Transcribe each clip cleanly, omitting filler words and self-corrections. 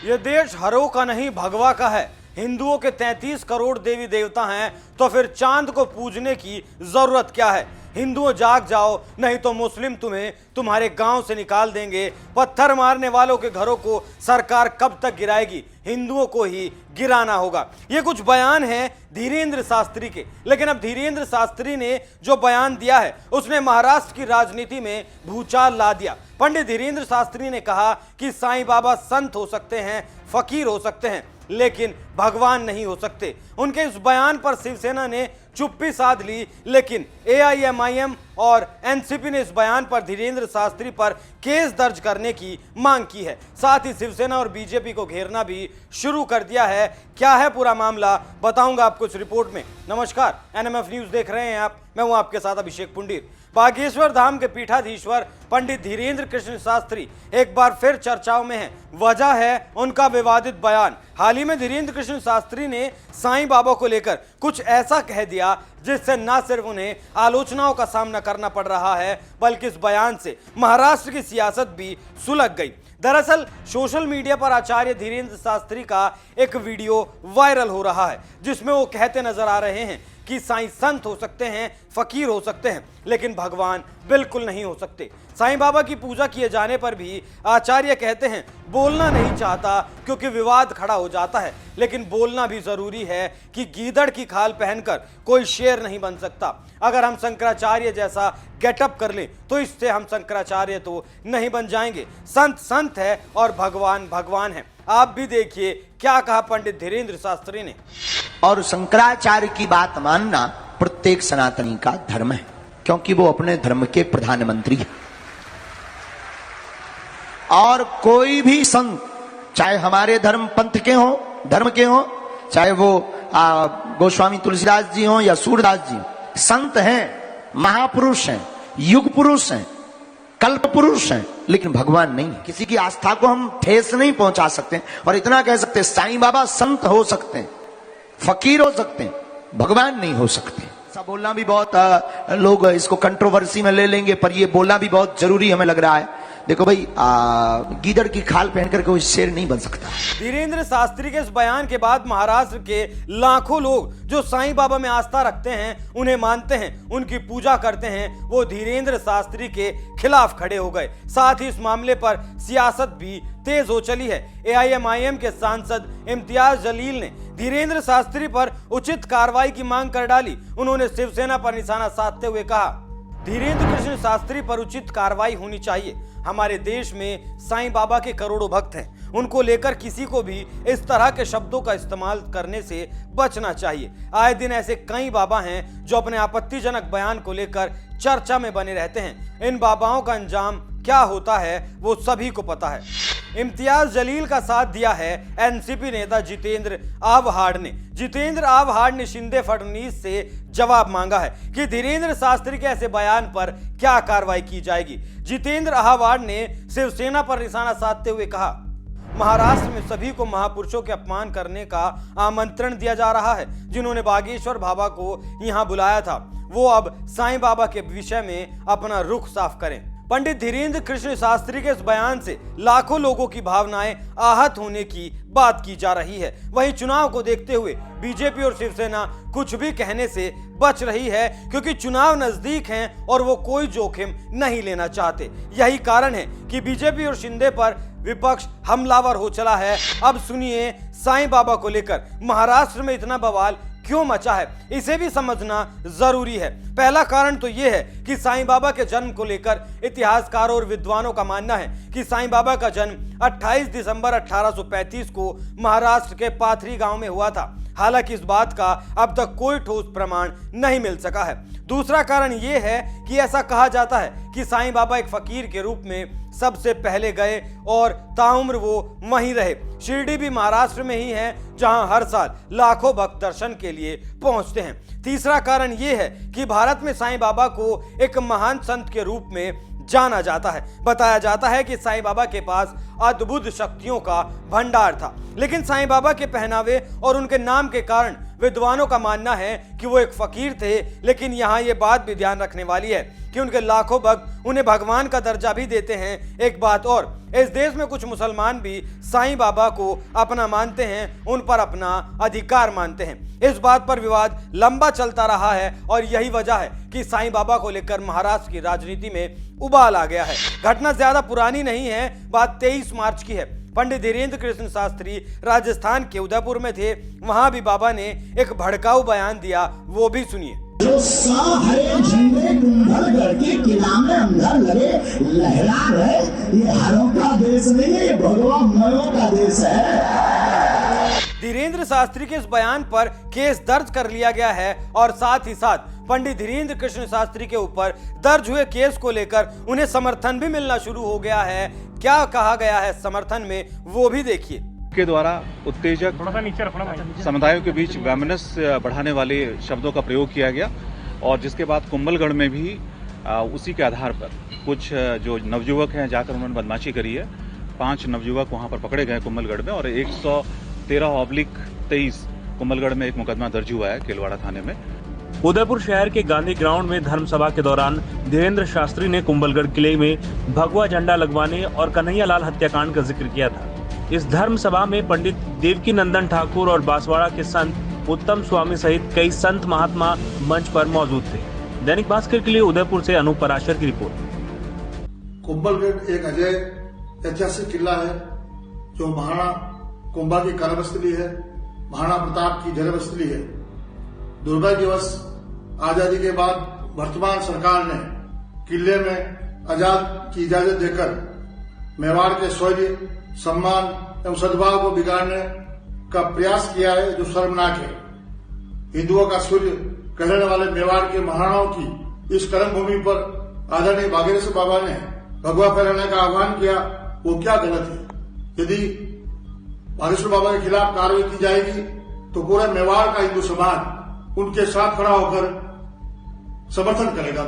ये देश हरों का नहीं भगवा का है। हिंदुओं के 33 करोड़ देवी देवता हैं, तो फिर चांद को पूजने की जरूरत क्या है। हिंदुओं जाग जाओ, नहीं तो मुस्लिम तुम्हें तुम्हारे गांव से निकाल देंगे। पत्थर मारने वालों के घरों को सरकार कब तक गिराएगी, हिंदुओं को ही गिराना होगा। ये कुछ बयान हैं धीरेंद्र शास्त्री के, लेकिन अब धीरेंद्र शास्त्री ने जो बयान दिया है उसने महाराष्ट्र की राजनीति में भूचाल ला दिया। पंडित धीरेंद्र शास्त्री ने कहा कि साईं बाबा संत हो सकते हैं, फकीर हो सकते हैं, लेकिन भगवान नहीं हो सकते। उनके इस बयान पर शिवसेना ने चुप्पी साध ली, लेकिन एआईएमआईएम और एनसीपी ने इस बयान पर धीरेंद्र शास्त्री पर केस दर्ज करने की मांग की है। साथ ही शिवसेना और बीजेपी को घेरना भी शुरू कर दिया है। क्या है पूरा मामला, बताऊंगा आपको इस रिपोर्ट में। नमस्कार, एनएमएफ न्यूज देख रहे हैं आप, मैं हूं आपके साथ अभिषेक पुंडीर। बागेश्वर धाम के पीठाधीश्वर पंडित धीरेंद्र कृष्ण शास्त्री एक बार फिर चर्चाओं में हैं। वजह है उनका विवादित बयान। हाल ही में धीरेंद्र कृष्ण शास्त्री ने साईं बाबा को लेकर कुछ ऐसा कह दिया जिससे न सिर्फ उन्हें आलोचनाओं का सामना करना पड़ रहा है, बल्कि इस बयान से महाराष्ट्र की सियासत भी सुलग गई। दरअसल सोशल मीडिया पर आचार्य धीरेंद्र शास्त्री का एक वीडियो वायरल हो रहा है, जिसमें वो कहते नजर आ रहे हैं कि साईं संत हो सकते हैं, फकीर हो सकते हैं, लेकिन भगवान बिल्कुल नहीं हो सकते। साईं बाबा की पूजा किए जाने पर भी आचार्य कहते हैं बोलना नहीं चाहता क्योंकि विवाद खड़ा हो जाता है, लेकिन बोलना भी जरूरी है कि गीदड़ की खाल पहनकर कोई शेर नहीं बन सकता। अगर हम शंकराचार्य जैसा गेटअप कर लें तो इससे हम शंकराचार्य तो नहीं बन जाएंगे। संत संत है और भगवान भगवान है। आप भी देखिए क्या कहा पंडित धीरेंद्र शास्त्री ने। और शंकराचार्य की बात मानना प्रत्येक सनातनी का धर्म है, क्योंकि वो अपने धर्म के प्रधानमंत्री हैं। और कोई भी संत, चाहे हमारे धर्म पंथ के हों, धर्म के हों, चाहे वो गोस्वामी तुलसीदास जी हों या सूरदास जी, संत हैं, महापुरुष हैं, युग पुरुष हैं, कल्प पुरुष हैं, लेकिन भगवान नहीं। किसी की आस्था को हम ठेस नहीं पहुंचा सकते। और इतना कह सकते साईं बाबा संत हो सकते हैं, फकीर हो सकते हैं, भगवान नहीं हो सकते। ऐसा बोलना भी बहुत लोग इसको कंट्रोवर्सी में ले लेंगे, पर ये बोलना भी बहुत जरूरी हमें लग रहा है। देखो भाई, गीदड़ की खाल पहनकर कोई शेर नहीं बन सकता। धीरेंद्र शास्त्री के इस बयान के बाद महाराष्ट्र के लाखों लोग जो साईं बाबा में आस्था रखते हैं, उन्हें मानते हैं, उनकी पूजा करते हैं, वो धीरेंद्र शास्त्री के खिलाफ खड़े हो गए। साथ ही इस मामले पर सियासत भी तेज हो चली है। एआईएमआईएम के सांसद इम्तियाज जलील ने धीरेंद्र शास्त्री पर उचित कार्रवाई की मांग कर डाली। उन्होंने शिवसेना पर निशाना साधते हुए कहा, धीरेंद्र कृष्ण शास्त्री पर उचित कार्रवाई होनी चाहिए। हमारे देश में साईं बाबा के करोड़ों भक्त हैं, उनको लेकर किसी को भी इस तरह के शब्दों का इस्तेमाल करने से बचना चाहिए। आए दिन ऐसे कई बाबा हैं जो अपने आपत्तिजनक बयान को लेकर चर्चा में बने रहते हैं। इन बाबाओं का अंजाम क्या होता है वो सभी को पता है। इम्तियाज जलील का साथ दिया है एनसीपी नेता जितेंद्र आव्हाड ने। जितेंद्र आव्हाड ने शिंदे फडणवीस से जवाब मांगा है कि धीरेंद्र शास्त्री के ऐसे बयान पर क्या कार्रवाई की जाएगी। जितेंद्र आव्हाड ने शिवसेना पर निशाना साधते हुए कहा, महाराष्ट्र में सभी को महापुरुषों के अपमान करने का आमंत्रण दिया जा रहा है। जिन्होंने बागेश्वर बाबा को यहां बुलाया था, वो अब साईं बाबा के विषय में अपना रुख साफ करें। पंडित धीरेंद्र कृष्ण शास्त्री के इस बयान से लाखों लोगों की भावनाएं आहत होने की बात की जा रही है। वहीं चुनाव को देखते हुए बीजेपी और शिवसेना कुछ भी कहने से बच रही है, क्योंकि चुनाव नजदीक हैं और वो कोई जोखिम नहीं लेना चाहते। यही कारण है कि बीजेपी और शिंदे पर विपक्ष हमलावर हो चला है। अब सुनिए साईं बाबा को लेकर महाराष्ट्र में इतना बवाल क्यों मचा है, इसे भी समझना जरूरी है। पहला कारण तो यह है कि साईं बाबा के जन्म को लेकर इतिहासकारों और विद्वानों का मानना है कि साईं बाबा का जन्म 28 दिसंबर 1835 को महाराष्ट्र के पाथरी गांव में हुआ था। हालांकि इस बात का अब तक कोई ठोस प्रमाण नहीं मिल सका है। दूसरा कारण यह है कि ऐसा कहा जाता है कि साईं बाबा एक फकीर के रूप में सबसे पहले गए और ताउम्र वो वहीं रहे। शिरडी भी महाराष्ट्र में ही है, जहां हर साल लाखों भक्त दर्शन के लिए पहुंचते हैं। तीसरा कारण यह है कि भारत में साईं बाबा को एक महान संत के रूप में जाना जाता है। बताया जाता है कि साईं बाबा के पास अद्भुत शक्तियों का भंडार था, लेकिन साईं बाबा के पहनावे और उनके नाम के कारण विद्वानों का मानना है कि वो एक फकीर थे। लेकिन यहाँ ये बात भी ध्यान रखने वाली है कि उनके लाखों भक्त उन्हें भगवान का दर्जा भी देते हैं। एक बात और, इस देश में कुछ मुसलमान भी साईं बाबा को अपना मानते हैं, उन पर अपना अधिकार मानते हैं। इस बात पर विवाद लंबा चलता रहा है और यही वजह है कि साईं बाबा को लेकर महाराष्ट्र की राजनीति में उबाल आ गया है। घटना ज्यादा पुरानी नहीं है, बात 23 मार्च की है। पंडित धीरेन्द्र कृष्ण शास्त्री राजस्थान के उदयपुर में थे। वहां भी बाबा ने एक भड़काऊ बयान दिया, वो भी सुनिए। जो हरे झंडे कुंभलगढ़ के किला में अंदर लगे लहरा रहे, ये हरों का देश नहीं है, ये भगवान मयों का देश है। धीरेन्द्र शास्त्री के इस बयान पर केस दर्ज कर लिया गया है और साथ ही साथ पंडित धीरेन्द्र कृष्ण शास्त्री के ऊपर दर्ज हुए केस को लेकर उन्हें समर्थन भी मिलना शुरू हो गया है। क्या कहा गया है समर्थन में, वो भी देखिए। के द्वारा उत्तेजक समुदायों के बीच वैमनस्य बढ़ाने वाले शब्दों का प्रयोग किया गया और जिसके बाद कुंभलगढ़ में भी उसी के आधार पर कुछ जो नवयुवक हैं जाकर उन्होंने बदमाशी करी है। 5 नवयुवक वहां पर पकड़े गए कुंभलगढ़ में और 113/23 कुंभलगढ़ में एक मुकदमा दर्ज हुआ है केलवाड़ा थाने में। उदयपुर शहर के गांधी ग्राउंड में धर्म सभा के दौरान धीरेन्द्र शास्त्री ने कुंभलगढ़ किले में भगवा झंडा लगवाने और कन्हैया लाल हत्याकांड का जिक्र किया था। इस धर्म सभा में पंडित देवकी नंदन ठाकुर और बांसवाड़ा के संत उत्तम स्वामी सहित कई संत महात्मा मंच पर मौजूद थे। दैनिक भास्कर के लिए उदयपुर से अनूप पराशर की रिपोर्ट। कुंभलगढ़ एक अजय ऐतिहासिक किला है जो महाराणा कुंभा की कर्मस्थली है, महाराणा प्रताप की जन्मस्थली है। दुर्भाग्यवश आजादी के बाद वर्तमान सरकार ने किले में आजाद की इजाजत देकर मेवाड़ के शौर्य, सम्मान एवं सद्भाव को बिगाड़ने का प्रयास किया है, जो शर्मनाक है। हिंदुओं का सूर्य कहने वाले मेवाड़ के महाराणाओं की इस कर्म भूमि पर आदरणीय बागेश्वर बाबा ने भगवा फहराने का आह्वान किया, वो क्या गलत है? यदि बागेश्वर बाबा के खिलाफ कार्रवाई की जाएगी तो पूरा मेवाड़ का हिंदू समाज उनके साथ खड़ा होकर समर्थन करेगा।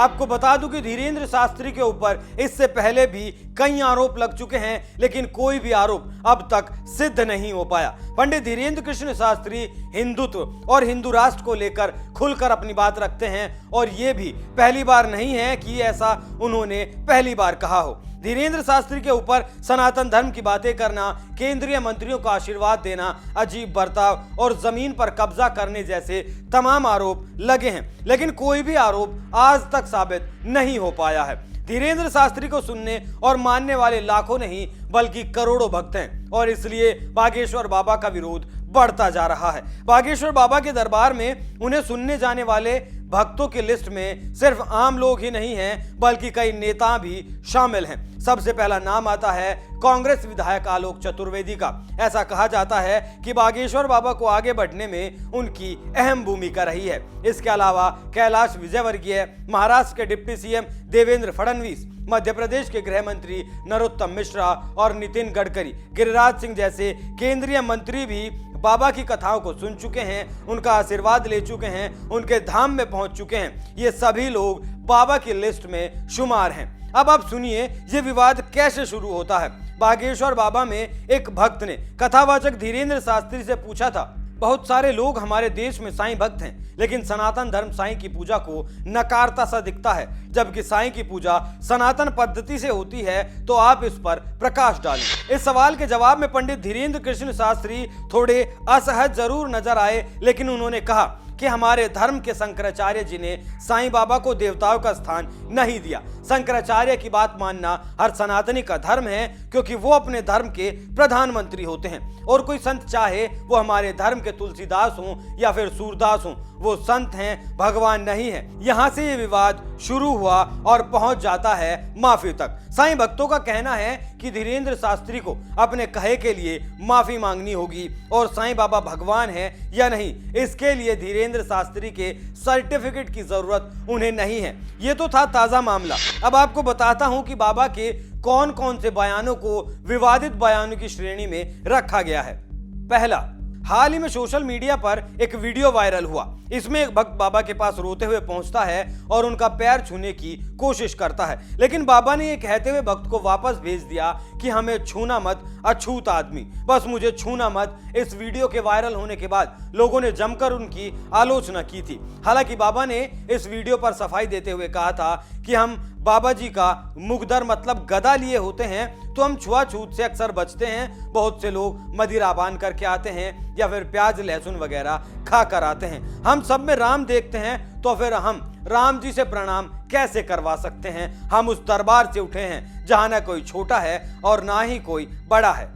आपको बता दूं कि धीरेन्द्र शास्त्री के ऊपर इससे पहले भी कई आरोप लग चुके हैं, लेकिन कोई भी आरोप अब तक सिद्ध नहीं हो पाया। पंडित धीरेन्द्र कृष्ण शास्त्री हिंदुत्व और हिंदू राष्ट्र को लेकर खुलकर अपनी बात रखते हैं और ये भी पहली बार नहीं है कि ऐसा उन्होंने पहली बार कहा हो। धीरेन्द्र शास्त्री के ऊपर सनातन धर्म की बातें करना, केंद्रीय मंत्रियों को आशीर्वाद देना, अजीब बर्ताव और जमीन पर कब्जा करने जैसे तमाम आरोप लगे हैं, लेकिन कोई भी आरोप आज तक साबित नहीं हो पाया है। धीरेन्द्र शास्त्री को सुनने और मानने वाले लाखों नहीं बल्कि करोड़ों भक्त हैं और इसलिए बागेश्वर बाबा का विरोध बढ़ता जा रहा है। बागेश्वर बाबा के दरबार में उन्हें सुनने जाने वाले भक्तों की लिस्ट में सिर्फ आम लोग ही नहीं हैं बल्कि कई नेता भी शामिल हैं। सबसे पहला नाम आता है कांग्रेस विधायक आलोक चतुर्वेदी का। ऐसा कहा जाता है कि बागेश्वर बाबा को आगे बढ़ने में उनकी अहम भूमिका रही है। इसके अलावा कैलाश विजयवर्गीय, महाराष्ट्र के डिप्टी सीएम देवेंद्र फडणवीस, मध्य प्रदेश के गृह मंत्री नरोत्तम मिश्रा और नितिन गडकरी, गिरिराज सिंह जैसे केंद्रीय मंत्री भी बाबा की कथाओं को सुन चुके हैं, उनका आशीर्वाद ले चुके हैं, उनके धाम में पहुंच चुके हैं। ये सभी लोग बाबा की लिस्ट में शुमार हैं। अब आप सुनिए ये विवाद कैसे शुरू होता है। बागेश्वर बाबा में एक भक्त ने कथावाचक धीरेन्द्र शास्त्री से पूछा था, बहुत सारे लोग हमारे देश में साईं भक्त हैं, लेकिन सनातन धर्म साईं की पूजा को नकारता सा दिखता है, जबकि साईं की पूजा सनातन पद्धति से होती है, तो आप इस पर प्रकाश डालें। इस सवाल के जवाब में पंडित धीरेन्द्र कृष्ण शास्त्री थोड़े असहज जरूर नजर आए, लेकिन उन्होंने कहा कि हमारे धर्म के शंकराचार्य जी ने साईं बाबा को देवताओं का स्थान नहीं दिया। शंकराचार्य की बात मानना हर सनातनी का धर्म है, क्योंकि वो अपने धर्म के प्रधानमंत्री होते हैं और कोई संत चाहे वो हमारे धर्म के तुलसीदास हों या फिर सूरदास हों, वो संत हैं, भगवान नहीं है। यहाँ से ये विवाद शुरू हुआ और पहुंच जाता है माफी तक। साईं भक्तों का कहना है कि धीरेन्द्र शास्त्री को अपने कहे के लिए माफी मांगनी होगी और साईं बाबा भगवान है या नहीं, इसके लिए धीरेन्द्र शास्त्री के सर्टिफिकेट की जरूरत उन्हें नहीं है। ये तो था ताजा मामला। अब आपको बताता हूं कि बाबा के कौन कौन से बयानों को विवादित बयानों की श्रेणी में रखा गया है। पहला, हाल ही में सोशल मीडिया पर एक वीडियो वायरल हुआ। इसमें एक भक्त बाबा के पास रोते हुए पहुंचता है और उनका पैर छूने की कोशिश करता है, लेकिन बाबा ने ये कहते हुए भक्त को वापस भेज दिया कि हमें छूना मत, अछूत आदमी, बस मुझे छूना मत। इस वीडियो के वायरल होने के बाद लोगों ने जमकर उनकी आलोचना की थी। हालांकि बाबा ने इस वीडियो पर सफाई देते हुए कहा था कि हम बाबा जी का मुकदर मतलब गदा लिए होते हैं तो हम छुआछूत से अक्सर बचते हैं। बहुत से लोग मदिरा पान करके आते हैं या फिर प्याज लहसुन वगैरह खा कर आते हैं। हम सब में राम देखते हैं तो फिर हम राम जी से प्रणाम कैसे करवा सकते हैं? हम उस दरबार से उठे हैं जहां ना कोई छोटा है और ना ही कोई बड़ा है।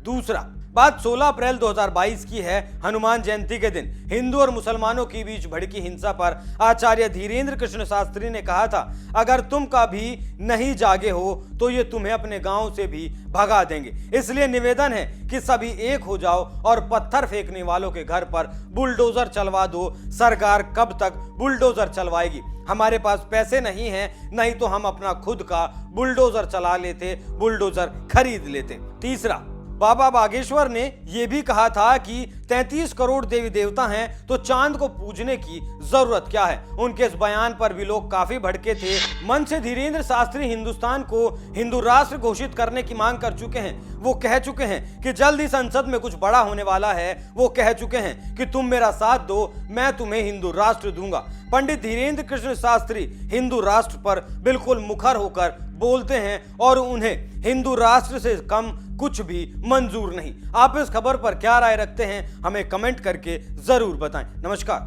दूसरा बात 16 अप्रैल 2022 की है। हनुमान जयंती के दिन हिंदू और मुसलमानों के बीच भड़की हिंसा पर आचार्य धीरेन्द्र कृष्ण शास्त्री ने कहा था, अगर तुम कभी नहीं जागे हो तो ये तुम्हें अपने गांव से भी भगा देंगे। इसलिए निवेदन है कि सभी एक हो जाओ और पत्थर फेंकने वालों के घर पर बुलडोजर चलवा दो। सरकार कब तक बुलडोजर चलवाएगी? हमारे पास पैसे नहीं हैं, नहीं तो हम अपना खुद का बुलडोजर चला लेते, बुलडोजर खरीद लेते। तीसरा, बाबा बागेश्वर ने यह भी कहा था कि 33 करोड़ देवी देवता हैं तो चांद को पूजने की जरूरत क्या है। उनके इस बयान पर भी लोग काफी भड़के थे। मन से धीरेन्द्र शास्त्री हिंदुस्तान को हिंदू राष्ट्र घोषित करने की मांग कर चुके हैं। वो कह चुके हैं कि जल्द ही संसद में कुछ बड़ा होने वाला है। वो कह चुके हैं कि तुम मेरा साथ दो, मैं तुम्हें हिंदू राष्ट्र दूंगा। पंडित धीरेन्द्र कृष्ण शास्त्री हिंदू राष्ट्र पर बिल्कुल मुखर होकर बोलते हैं और उन्हें हिंदू राष्ट्र से कम कुछ भी मंजूर नहीं। आप इस खबर पर क्या राय रखते हैं? हमें कमेंट करके जरूर बताएं। नमस्कार।